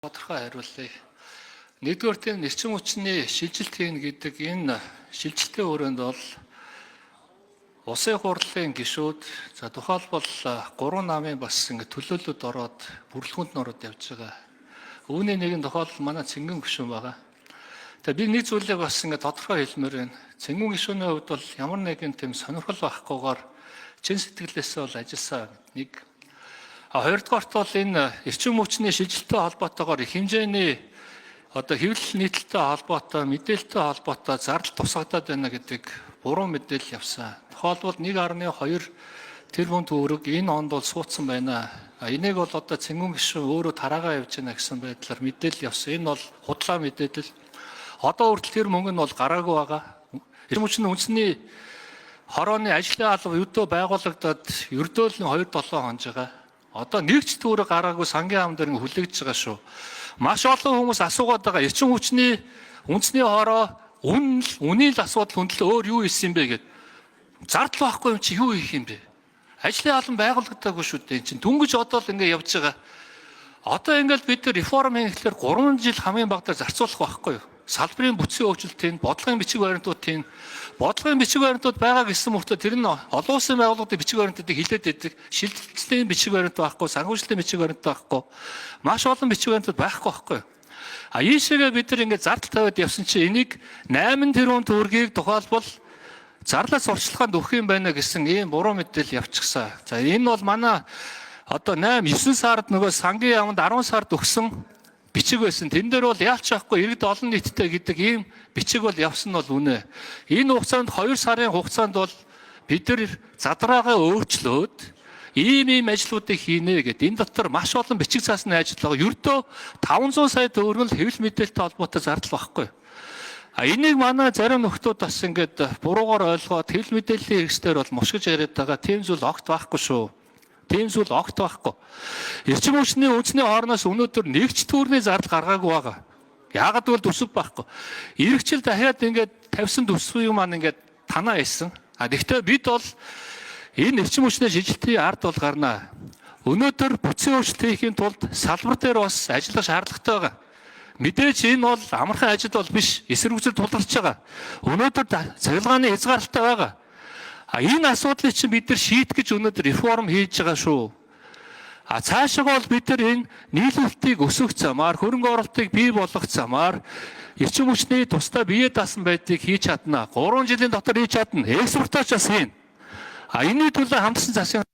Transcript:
Тодорхой хариулъя. Нэгдүгээр тийм эрчим хүчний шилжилт хийн гэдэг энэ шилжилтийн өрөөнд бол улсын хурлын гишүүд тухайлбал 3 намын бас ингэ төлөөлөлд ороод бүрэлдэхүүнд ороод явж байгаа. Үүний нэгэн тохиолдол манай Цэнгэн гишүүн байгаа. Тэгээ би нэг зүйлийг бас ингэ тодорхой хэлмээр байна. Цэнгэн гишүүний хувьд бол ямар нэгэн тийм сонирхол байхгүйгээр чин сэтгэлээсээ бол ажилласан нэг. Хоёрдугаарт бол энэ эрчим хүчний шилжилттэй холбоотойгоор их хэмжээний хэвлэл нийтлэлтэй холбоотой, мэдээлэлтэй холбоотой зардал тусагдаад байна гэдэг буруу мэдээлэл явсан. Тухайлбал 1.2 тэрбум төгрөг энэ онд бол суудсан байна. Энийг бол Цэнгэн гишүүн өөрөө тараагаа явж байна гэсэн байдлаар мэдээлэл явсан. Энэ бол худлаа мэдээлэл. Одоо хүртэл тэр мөнгө нь бол гараагүй байгаа. Эрчим хүчний үндэсний хорооны ажлын алба юудөө байгуулагдаад ердөөл нь 2-7 хонж байгаа. Одоо нэгч төгрөг гараагүй сангийн ам дээр хүлээгдэж байгаа шүү. Маш олон хүмүүс асуугаад байгаа. Эрчим хүчний үндэсний хороо үнийн л асуудал хөндлөө өөр юу хийсэн бэ гэд. Зардал байхгүй юм чи юу хийх юм бэ? Ажлын албан байгуулагдаагүй шүү дээ. Энд чинь дүнгиж одоо л ингэ явж байгаа. Одоо ингээл бид реформ хийхлээр 3 жил хамгийн багадаар зарцуулах байхгүй юу? Салбарын бүтцийн хөгжилтийн, бодлогын бичиг баримтуудын бичиг баримтууд байгаа гэсэн мөртөө тэр нь олон улсын байгууллагуудын бичиг баримтуудыг хилээд байдаг. Шилжилтийн бичиг баримт байхгүй, санхүүжилтийн бичиг баримт байхгүй. Маш олон бичиг баримтууд байхгүй байхгүй. Ийшээгээ бид нар ингээд зардал тавиад явсан чинь энийг 8 тэрбум төгрөгийг тухайлбал зарлаас урьдчилгаанд өгөх юм байна гэсэн ийм буруу мэдээлэл явчихсан. За энэ бол манай 8-9 сард нөгөө сангийн яамд 10 сард өгсөн бичиг байсан. Тэн дээр бол яалч байхгүй иргэд олон нийттэй гэдэг ийм бичиг бол явсан нь бол үнэ. Энэ хугацаанд 2 сарын хугацаанд бол бид нар задраагаа өөрчлөөд ийм ажлуудыг хийнэ гэдэг. Энэ дотор маш олон бичиг заасны ажил байгаа. Ердөө 500 сая төгрөг л хэвлэл мэдээлэлтэй холбоотой зардал байхгүй. Энийг манай зарим нөхдүүд бас ингээд буруугаар ойлгоод хэвлэл мэдээллийн хэрэгслээр бол мушгиж яриад байгаа. Тийм зүйл огт байхгүй шүү. Тийм зүйл огт байхгүй. Эрчим хүчний үндэсний хоороноос өнөөдөр нэгч төгрөгийн зардал гаргаагүй байгаа. Яагаад гэвэл төсөв байхгүй. Иргэжил дахиад ингээд тавьсан төсвийн маань ингээд танаа хийсэн. Гэхдээ бид бол энэ эрчим хүчний шилжилтийн ард бол гарнаа. Өнөөдөр бүтцийн өөрчлөлт хийхин тулд салбар дээр бас ажиллах шаардлагатай байгаа. Мэдээж энэ бол амархан ажил бол биш. Эсэргүүцэл тулгарч байгаа. Өнөөдөр цахилгааны хязгаарлалтай байгаа. Энэ асуудлыг чинь бид нар шийдэх гэж өнөөдөр реформ хийж байгаа шүү. Цаашаа бол бид нар энэ нийлүүлэлтийг өсгөх замаар, хөрөнгө оруулалтыг бий болгох замаар эрчим хүчний тусдаа бие даасан байдгийг хийж чадна. 3 жилийн дотор хийж чадна. Экспортооч бас хийн. Энэний төлөө хандсан засгийн